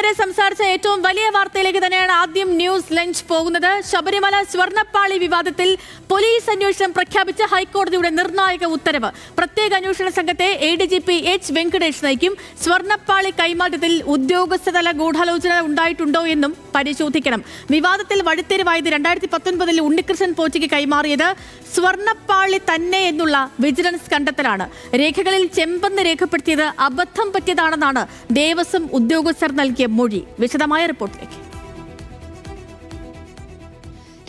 ഇതുവരെ സംസാരിച്ച ഏറ്റവും വലിയ വാർത്തയിലേക്ക് തന്നെയാണ് ആദ്യം ന്യൂസ് ലഞ്ച് പോകുന്നത്. ശബരിമല സ്വർണ്ണപ്പാളി വിവാദത്തിൽ പോലീസ് അന്വേഷണം പ്രഖ്യാപിച്ച ഹൈക്കോടതിയുടെ നിർണായക ഉത്തരവ്. പ്രത്യേക അന്വേഷണ സംഘത്തെ ADGP H വെങ്കടേഷ് നയിക്കും. സ്വർണ്ണപ്പാളി കൈമാറ്റത്തിൽ ഉദ്യോഗസ്ഥതല ഗൂഢാലോചന ഉണ്ടായിട്ടുണ്ടോ എന്നും പരിശോധിക്കണം. വിവാദത്തിൽ വഴിത്തിരിവായത് 2019 ഉണ്ണികൃഷ്ണൻ പോറ്റിക്ക് കൈമാറിയത് സ്വർണ്ണപ്പാളി തന്നെ എന്നുള്ള വിജിലൻസ് കണ്ടെത്തലാണ്. രേഖകളിൽ ചെമ്പെന്ന് രേഖപ്പെടുത്തിയത് അബദ്ധം പറ്റിയതാണെന്നാണ് ദേവസ്വം ഉദ്യോഗസ്ഥർ നൽകിയ മൊഴി. വിശദമായ റിപ്പോർട്ടിലേക്ക്.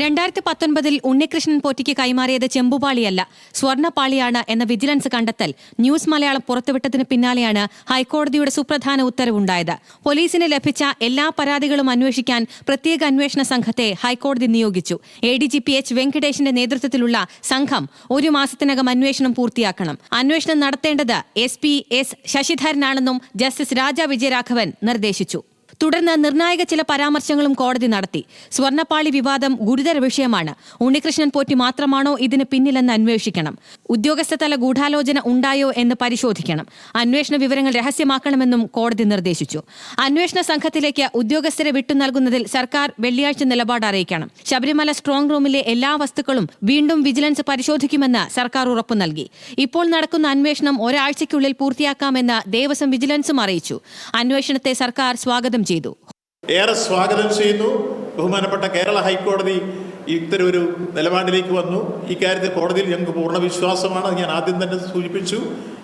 2019 ഉണ്ണികൃഷ്ണൻ പോറ്റിക്ക് കൈമാറിയത് ചെമ്പുപാളിയല്ല, സ്വർണ്ണപ്പാളിയാണ് എന്ന വിജിലൻസ് കണ്ടെത്തൽ ന്യൂസ് മലയാളം പുറത്തുവിട്ടതിന് പിന്നാലെയാണ് ഹൈക്കോടതിയുടെ സുപ്രധാന ഉത്തരവുണ്ടായത്. പോലീസിന് ലഭിച്ച എല്ലാ പരാതികളും അന്വേഷിക്കാൻ പ്രത്യേക അന്വേഷണ സംഘത്തെ ഹൈക്കോടതി നിയോഗിച്ചു. ADGP H വെങ്കടേഷിന്റെ നേതൃത്വത്തിലുള്ള സംഘം 1 മാസത്തിനകം അന്വേഷണം പൂർത്തിയാക്കണം. അന്വേഷണം നടത്തേണ്ടത് SP S ശശിധരനാണെന്നും ജസ്റ്റിസ് രാജ വിജയരാഘവൻ നിർദ്ദേശിച്ചു. തുടർന്ന് നിർണായക ചില പരാമർശങ്ങളും കോടതി നടത്തി. സ്വർണ്ണപ്പാളി വിവാദം ഗുരുതര വിഷയമാണ്. ഉണ്ണികൃഷ്ണൻ പോറ്റി മാത്രമാണോ ഇതിന് പിന്നിലെന്ന് അന്വേഷിക്കണം. ഉദ്യോഗസ്ഥതല ഗൂഢാലോചന ഉണ്ടായോ എന്ന് പരിശോധിക്കണം. അന്വേഷണ വിവരങ്ങൾ രഹസ്യമാക്കണമെന്നും കോടതി നിർദ്ദേശിച്ചു. അന്വേഷണ സംഘത്തിലേക്ക് ഉദ്യോഗസ്ഥരെ വിട്ടു നൽകുന്നതിൽ സർക്കാർ വെള്ളിയാഴ്ച നിലപാട് അറിയിക്കണം. ശബരിമല സ്ട്രോങ് റൂമിലെ എല്ലാ വസ്തുക്കളും വീണ്ടും വിജിലൻസ് പരിശോധിക്കുമെന്ന് സർക്കാർ ഉറപ്പു നൽകി. ഇപ്പോൾ നടക്കുന്ന അന്വേഷണം ഒരാഴ്ചയ്ക്കുള്ളിൽ പൂർത്തിയാക്കാമെന്ന് ദേവസ്വം വിജിലൻസും അറിയിച്ചു. അന്വേഷണത്തെ സർക്കാർ സ്വാഗതം ചെയ്തു. ഏറെ സ്വാഗതം ചെയ്യുന്നു. ബഹുമാനപ്പെട്ട കേരള ഹൈക്കോടതി ഇത്തരമൊരു നിലപാടിലേക്ക് വന്നു. ഇക്കാര്യത്തിൽ കോടതിയിൽ ഞങ്ങൾക്ക് പൂർണ്ണ വിശ്വാസമാണ്. ഞാൻ ആദ്യം തന്നെ സൂചിപ്പിച്ചു.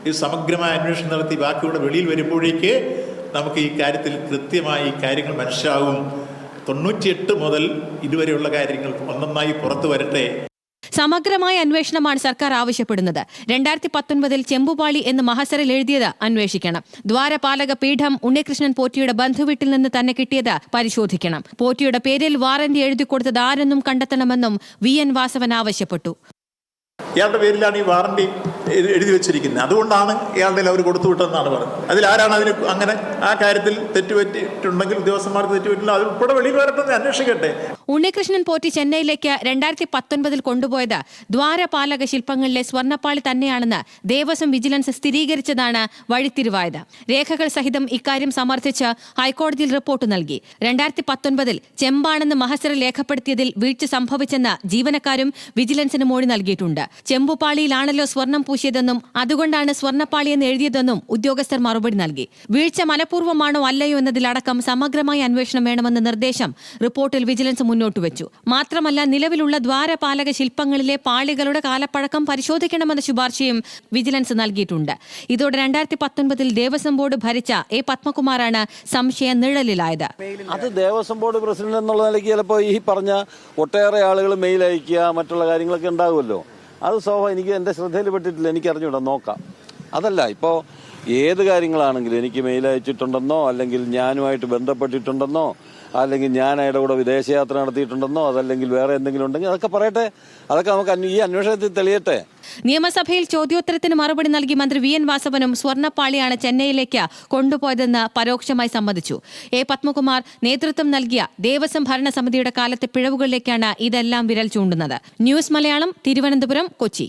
ഈ സമഗ്രമായ അന്വേഷണം നടത്തി ബാക്കിയുടെ വെളിയിൽ വരുമ്പോഴേക്ക് നമുക്ക് ഈ കാര്യത്തിൽ കൃത്യമായി കാര്യങ്ങൾ മനസ്സിലാവും. 98 മുതൽ ഇതുവരെയുള്ള കാര്യങ്ങൾ ഒന്നൊന്നായി പുറത്തു വരട്ടെ. സമഗ്രമായ അന്വേഷണമാണ് സർക്കാർ ആവശ്യപ്പെടുന്നത്. 2019 ചെമ്പുപാളി എന്ന് മഹസറിൽ എഴുതിയത് അന്വേഷിക്കണം. ദ്വാരപാലക പീഠം ഉണ്ണികൃഷ്ണൻ പോറ്റിയുടെ ബന്ധുവീട്ടിൽ നിന്ന് തന്നെ കിട്ടിയത് പരിശോധിക്കണം. പോറ്റിയുടെ പേരിൽ വാറന്റി എഴുതി കൊടുത്തത് ആരെന്നും കണ്ടെത്തണമെന്നും VN വാസവൻ ആവശ്യപ്പെട്ടു. ഇയാളുടെ പേരിലാണ് ഈ വാറണ്ടി എഴുതി വെച്ചിരിക്കുന്നത്. അതുകൊണ്ടാണ് ഇയാളുടെ അവർ കൊടുത്തുവിട്ടെന്നാണ് പറഞ്ഞത്. അതിലാരാണ് അതിന് അങ്ങനെ ആ കാര്യത്തിൽ തെറ്റുപറ്റിയിട്ടുണ്ടെങ്കിൽ ഉദ്യോഗസ്ഥന്മാർക്ക് തെറ്റുപറ്റില്ല, അത് ഉൾപ്പെടെ വെളിയിൽ വരട്ടെ, അന്വേഷിക്കട്ടെ. ഉണ്ണികൃഷ്ണൻ പോറ്റി ചെന്നൈയിലേക്ക് 2019 കൊണ്ടുപോയത് ദ്വാരപാലക ശില്പങ്ങളിലെ സ്വർണ്ണപ്പാളി തന്നെയാണെന്ന് ദേവസ്വം വിജിലൻസ് സ്ഥിരീകരിച്ചതാണ് വഴിത്തിരിവായത്. രേഖകൾ സഹിതം ഇക്കാര്യം സമർത്ഥിച്ച് ഹൈക്കോടതിയിൽ റിപ്പോർട്ട് നൽകി. 2019 ചെമ്പാണെന്ന് മഹസറിൽ രേഖപ്പെടുത്തിയതിൽ വീഴ്ച സംഭവിച്ചെന്ന് ജീവനക്കാരും വിജിലൻസിന് മൊഴി നൽകിയിട്ടുണ്ട്. ചെമ്പുപാളിയിലാണല്ലോ സ്വർണം പൂശിയതെന്നും അതുകൊണ്ടാണ് സ്വർണ്ണപ്പാളിയെന്ന് എഴുതിയതെന്നും ഉദ്യോഗസ്ഥർ മറുപടി നൽകി. വീഴ്ച മനഃപൂർവ്വമാണോ അല്ലയോ എന്നതിലടക്കം സമഗ്രമായ അന്വേഷണം വേണമെന്ന നിർദ്ദേശം റിപ്പോർട്ടിൽ വിജിലൻസ് മുന്നോട്ട് വെച്ചു. മാത്രമല്ല, നിലവിലുള്ള ദ്വാരപാലക ശില്പങ്ങളിലെ പാളികളുടെ കാലപ്പഴക്കം പരിശോധിക്കണമെന്ന ശുപാർശയും വിജിലൻസ് നൽകിയിട്ടുണ്ട്. ഇതോടെ 2019 ദേവസ്വം ബോർഡ് ഭരിച്ച A പത്മകുമാറാണ് സംശയ നിഴലിലായത്. അത് ദേവസ്വം ബോർഡ് പ്രസിഡന്റ് എന്നുള്ള നിലയ്ക്ക് ചിലപ്പോൾ ഈ പറഞ്ഞ ഒട്ടേറെ ആളുകൾ മെയിൽ അയക്കുക, മറ്റുള്ള കാര്യങ്ങളൊക്കെ ഉണ്ടാകുമല്ലോ. അത് എനിക്ക് എൻ്റെ ശ്രദ്ധയിൽ പെട്ടിട്ടില്ല, എനിക്ക് അറിഞ്ഞൂടാ, നോക്കാം. അതല്ല, ഇപ്പോൾ ഏത് കാര്യങ്ങളാണെങ്കിലും എനിക്ക് മെയിൽ അയച്ചിട്ടുണ്ടെന്നോ അല്ലെങ്കിൽ ഞാനുമായിട്ട് ബന്ധപ്പെട്ടിട്ടുണ്ടെന്നോ അല്ലെങ്കിൽ ഞാൻ അയാളുടെ കൂടെ വിദേശയാത്ര നടത്തിയിട്ടുണ്ടെന്നോ അതല്ലെങ്കിൽ വേറെ എന്തെങ്കിലും ഉണ്ടെങ്കിൽ അതൊക്കെ പറയട്ടെ. അതൊക്കെ നമുക്ക് ഈ അന്വേഷണത്തിൽ തെളിയട്ടെ. നിയമസഭയിൽ ചോദ്യോത്തരത്തിന് മറുപടി നൽകി മന്ത്രി VN വാസവനും സ്വർണ്ണപ്പാളിയാണ് ചെന്നൈയിലേക്ക് കൊണ്ടുപോയതെന്ന് പരോക്ഷമായി സമ്മതിച്ചു. A പത്മകുമാർ നേതൃത്വം നൽകിയ ദേവസ്വം ഭരണസമിതിയുടെ കാലത്തെ പിഴവുകളിലേക്കാണ് ഇതെല്ലാം വിരൽ ചൂണ്ടുന്നത്. ന്യൂസ് മലയാളം, തിരുവനന്തപുരം, കൊച്ചി.